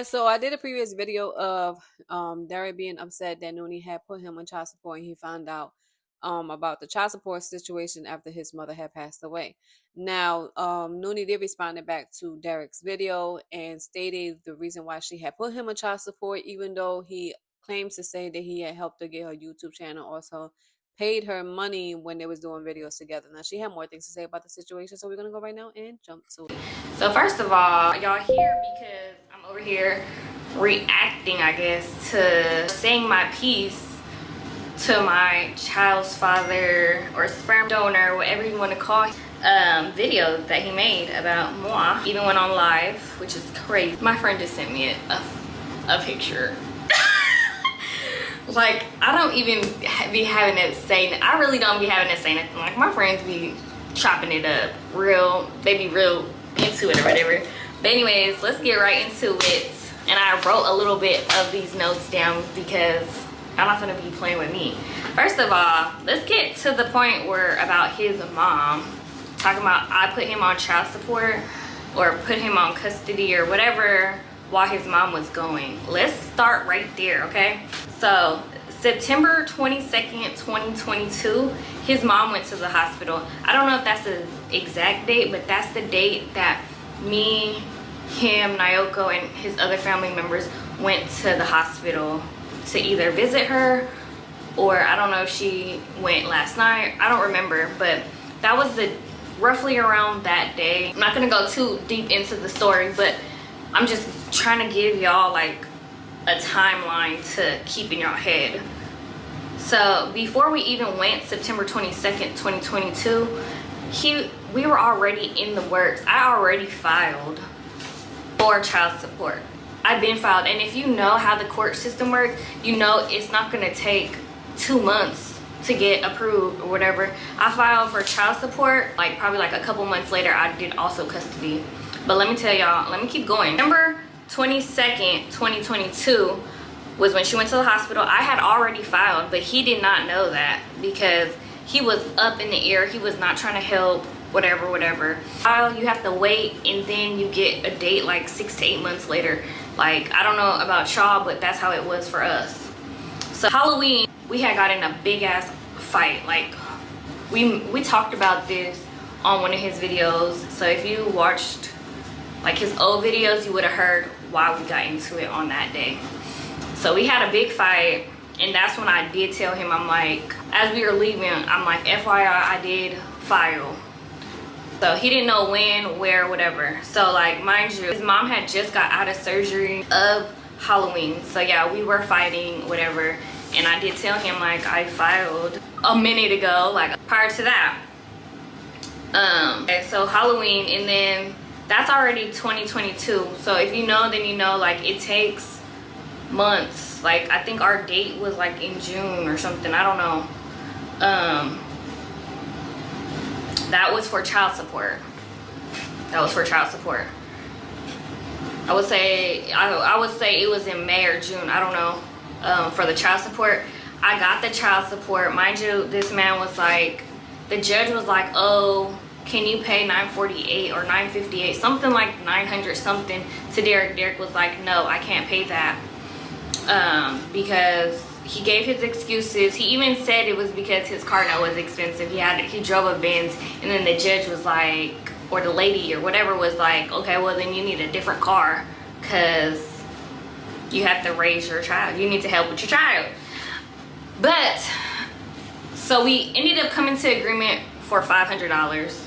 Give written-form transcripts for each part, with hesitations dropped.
Guys, so I did a previous video of Derek being upset that Nooney had put him on child support, and he found out about the child support situation after his mother had passed away. Now, Nooney did respond back to Derek's video and stated the reason why she had put him on child support, even though he claims to say that he had helped her get her YouTube channel, also paid her money when they was doing videos together. Now, she had more things to say about the situation, so we're gonna go right now and jump to it. So first of all, y'all here because I'm over here reacting, I guess, to saying my piece to my child's father or sperm donor, whatever you want to call it, video that he made about moi. Even went on live, which is crazy. My friend just sent me a picture. Like, I don't even be having to say, I really don't be having to say nothing. Like, my friends be chopping it up real, they be real into it or whatever. But anyways, let's get right into it. And I wrote a little bit of these notes down because I'm not gonna be playing with me. First of all, let's get to the point where about his mom talking about I put him on child support or put him on custody or whatever while his mom was going. Let's start right there, okay? So September 22nd, 2022, his mom went to the hospital. I don't know if that's the exact date, but that's the date that me, him, Nyoko, and his other family members went to the hospital to either visit her, or I don't know if she went last night. I don't remember, but that was the roughly around that day. I'm not gonna go too deep into the story, but I'm just trying to give y'all like a timeline to keep in your head. So before we even went, September 22nd, 2022, we were already in the works. I already filed for child support. I've been filed, and if you know how the court system works, you know it's not gonna take 2 months to get approved or whatever. I filed for child support, like probably like a couple months later, I did also custody. But let me tell y'all, let me keep going. November 22nd, 2022 was when she went to the hospital. I had already filed, but he did not know that because he was up in the air. He was not trying to help, whatever. You have to wait, and then you get a date like 6 to 8 months later. Like, I don't know about y'all, but that's how it was for us. So Halloween, we had got in a big ass fight. Like, we talked about this on one of his videos. So if you watched like his old videos, you would have heard why we got into it on that day. So we had a big fight, and that's when I did tell him, I'm like, as we were leaving, I'm like, FYI, I did file. So he didn't know when, where, whatever. So like, mind you, his mom had just got out of surgery of Halloween. So yeah, we were fighting, whatever. And I did tell him like I filed a minute ago, like prior to that. Okay, so Halloween, and then that's already 2022. So if you know, then you know, like it takes months. Like I think our date was like in June or something, I don't know. That was for child support. That was for child support. I would say it was in May or June, I don't know. For the child support, I got the child support. Mind you, this man was like, the judge was like, oh, can you pay $948 or $958, something like 900 something to Derek. Derek was like, no, I can't pay that, because he gave his excuses. He even said it was because his car note was expensive. He drove a Benz, and then the judge was like, or the lady or whatever was like, okay, well then you need a different car because you have to raise your child. You need to help with your child. But so we ended up coming to agreement for $500.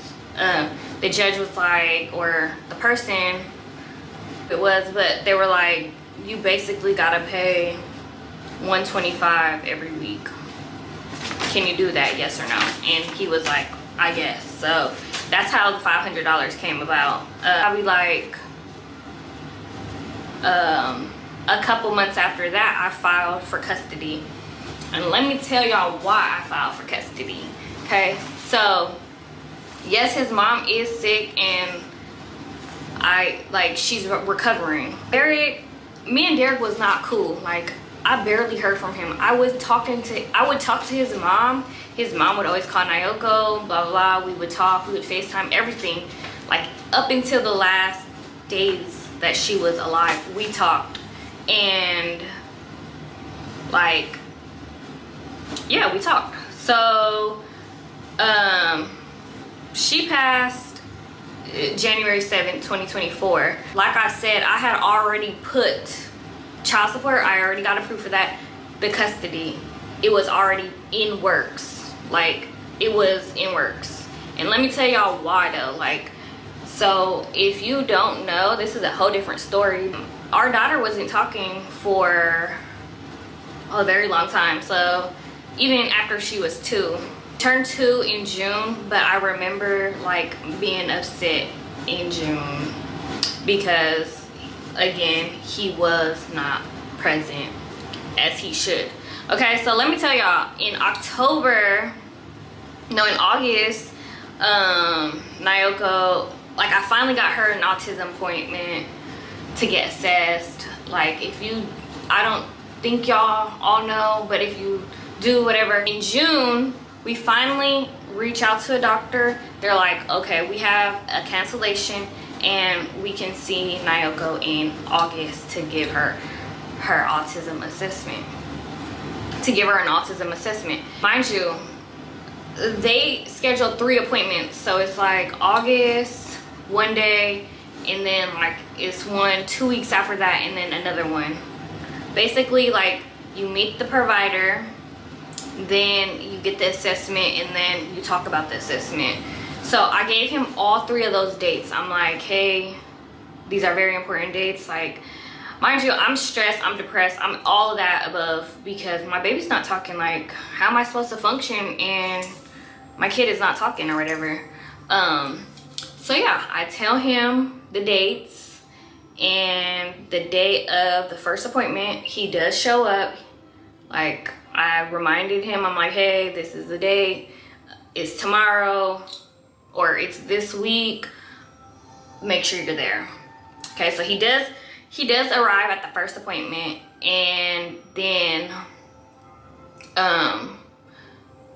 The judge was like, or the person it was, but they were like, you basically gotta pay $125 every week. Can you do that, yes or no? And he was like, I guess. So that's how the $500 came about. Probably like a couple months after that, I filed for custody. And let me tell y'all why I filed for custody. Okay, so yes, his mom is sick, and she's recovering. Me and Derek was not cool. Like, I barely heard from him. I would talk to his mom. His mom would always call Nyoko, blah, blah, blah. We would talk, we would FaceTime, everything. Like, up until the last days that she was alive, we talked. And like, yeah, we talked. So she passed January 7th, 2024. Like I said, I had already put child support. I already got approved for that. The custody, it was already in works. Like, it was in works. And let me tell y'all why though. Like, so if you don't know, this is a whole different story. Our daughter wasn't talking for a very long time. So even after she was 2, turned 2 in June, but I remember like being upset in June because again, he was not present as he should. Okay, so let me tell y'all, in August, Nyoko, like, I finally got her an autism appointment to get assessed. Like, I don't think y'all all know, but if you do, whatever. In June, we finally reach out to a doctor. They're like, okay, we have a cancellation and we can see Nyoko in August to give her her autism assessment. Mind you, they scheduled 3 appointments. So it's like August, one day, and then like it's 2 weeks after that, and then another one. Basically, like, you meet the provider, then you get the assessment, and then you talk about the assessment. So I gave him all 3 of those dates. I'm like, hey, these are very important dates. Like, mind you, I'm stressed, I'm depressed, I'm all of that above because my baby's not talking. Like, how am I supposed to function and my kid is not talking or whatever? So yeah, I tell him the dates, and the day of the first appointment, he does show up. Like, I reminded him, I'm like, hey, this is the date, it's tomorrow, or it's this week, make sure you're there. Okay, so he does arrive at the first appointment, and then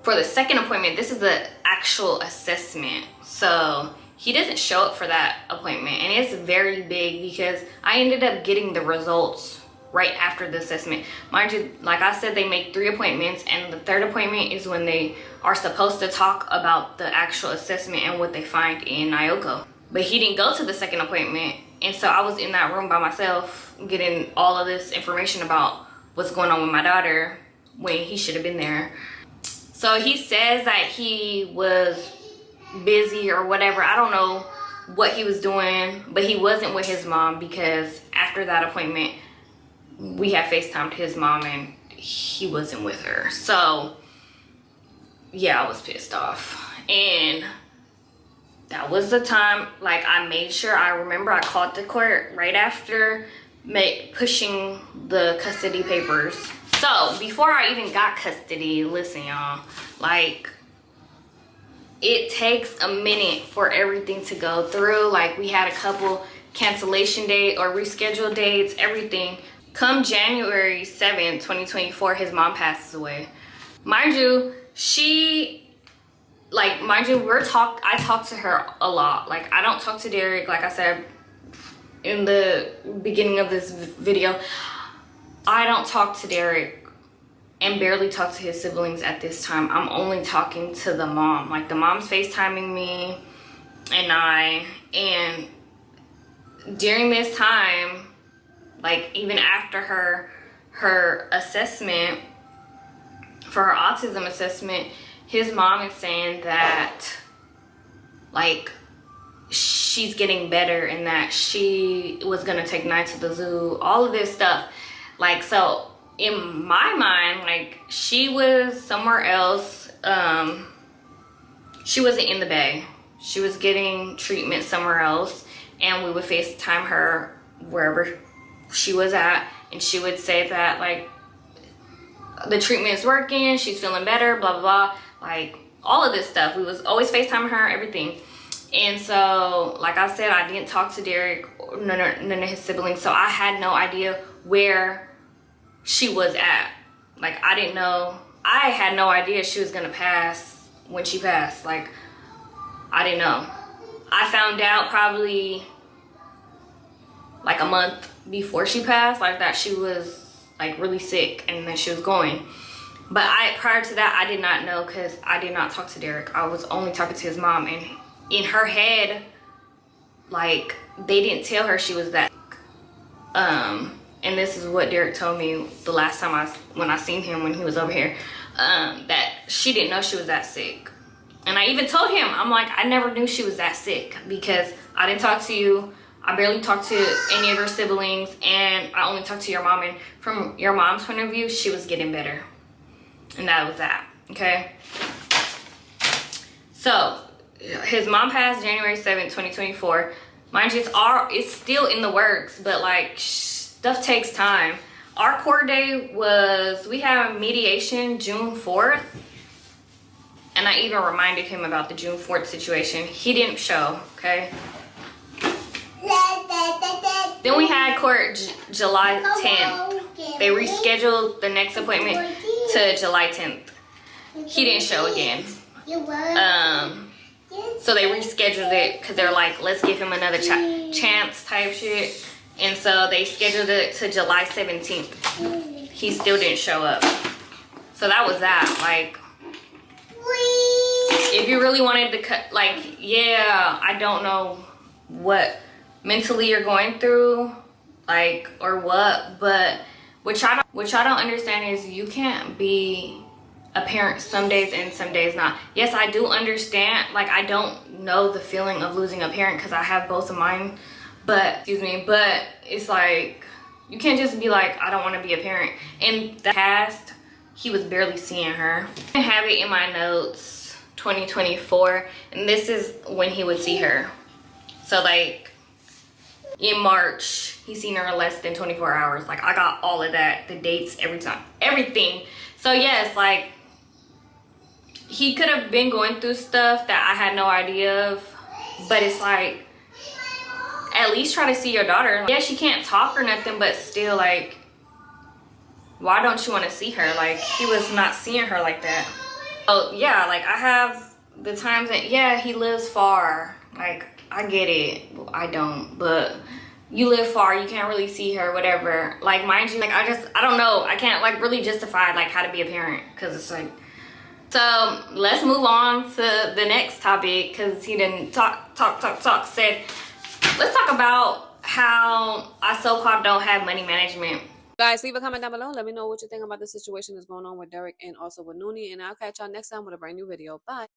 for the second appointment, this is the actual assessment. So he doesn't show up for that appointment, and it's very big because I ended up getting the results right after the assessment. Mind you, like I said, they make 3 appointments, and the third appointment is when they are supposed to talk about the actual assessment and what they find in Nyoko. But he didn't go to the second appointment, and so I was in that room by myself getting all of this information about what's going on with my daughter when he should have been there. So he says that he was busy or whatever. I don't know what he was doing, but he wasn't with his mom because after that appointment, we had FaceTimed his mom and he wasn't with her. So yeah, I was pissed off. And that was the time, like, I made sure, I remember I called the court right after pushing the custody papers. So before I even got custody, listen y'all, like, it takes a minute for everything to go through. Like, we had a couple cancellation date or rescheduled dates, everything. Come January 7th, 2024, his mom passes away. Mind you, I talk to her a lot. Like, I don't talk to Derek, like I said in the beginning of this video. I don't talk to Derek and barely talk to his siblings at this time. I'm only talking to the mom. Like, the mom's FaceTiming me and during this time, like, even after her assessment, for her autism assessment, his mom is saying that, like, she's getting better and that she was gonna take Nye to the zoo, all of this stuff. Like, so in my mind, like, she was somewhere else. She wasn't in the Bay. She was getting treatment somewhere else, and we would FaceTime her wherever she was at, and she would say that, like, the treatment is working, she's feeling better, blah blah blah, like, all of this stuff. We was always FaceTiming her, everything. And so, like I said, I didn't talk to Derek, none of his siblings, so I had no idea where she was at. Like, I had no idea she was gonna pass when she passed. Like, I didn't know. I found out probably like a month before she passed, like that she was like really sick and then she was going. But prior to that, I did not know because I did not talk to Derek. I was only talking to his mom, and in her head, like they didn't tell her she was that. And this is what Derek told me the last time when I seen him when he was over here, that she didn't know she was that sick. And I even told him, I'm like, I never knew she was that sick because I didn't talk to you. I barely talked to any of her siblings, and I only talked to your mom. And from your mom's point of view, she was getting better. And that was that, okay? So, his mom passed January 7th, 2024. Mind you, it's still in the works, but like, stuff takes time. Our court date was, we have mediation June 4th. And I even reminded him about the June 4th situation. He didn't show, okay? Then we had court July 10th. They rescheduled the next appointment to July 10th. He didn't show again. So they rescheduled it because they're like, let's give him another chance type shit. And so they scheduled it to July 17th. He still didn't show up. So that was that. Like, if you really wanted to cut, like, yeah, I don't know what mentally you're going through, like, or what, but what y'all don't understand is you can't be a parent some days and some days not. Yes, I do understand, like, I don't know the feeling of losing a parent because I have both of mine, but it's like, you can't just be like, I don't want to be a parent. In the past, he was barely seeing her. I have it in my notes, 2024, and this is when he would see her. So like in March, he's seen her less than 24 hours. Like, I got all of that, the dates, every time, everything. So yes, like, he could have been going through stuff that I had no idea of, but it's like, at least try to see your daughter. Yeah, she can't talk or nothing, but still, like, why don't you want to see her? Like, he was not seeing her like that. Oh yeah, like, I have the times that, yeah, he lives far. Like, I get it. Well, I don't, but you live far, you can't really see her, whatever. Like, mind you, like, I don't know. I can't, like, really justify, like, how to be a parent, because it's like. So let's move on to the next topic, because he didn't talk. Said, let's talk about how I so-called don't have money management. Guys, leave a comment down below. Let me know what you think about the situation that's going on with Derek and also with Nooney. And I'll catch y'all next time with a brand new video. Bye.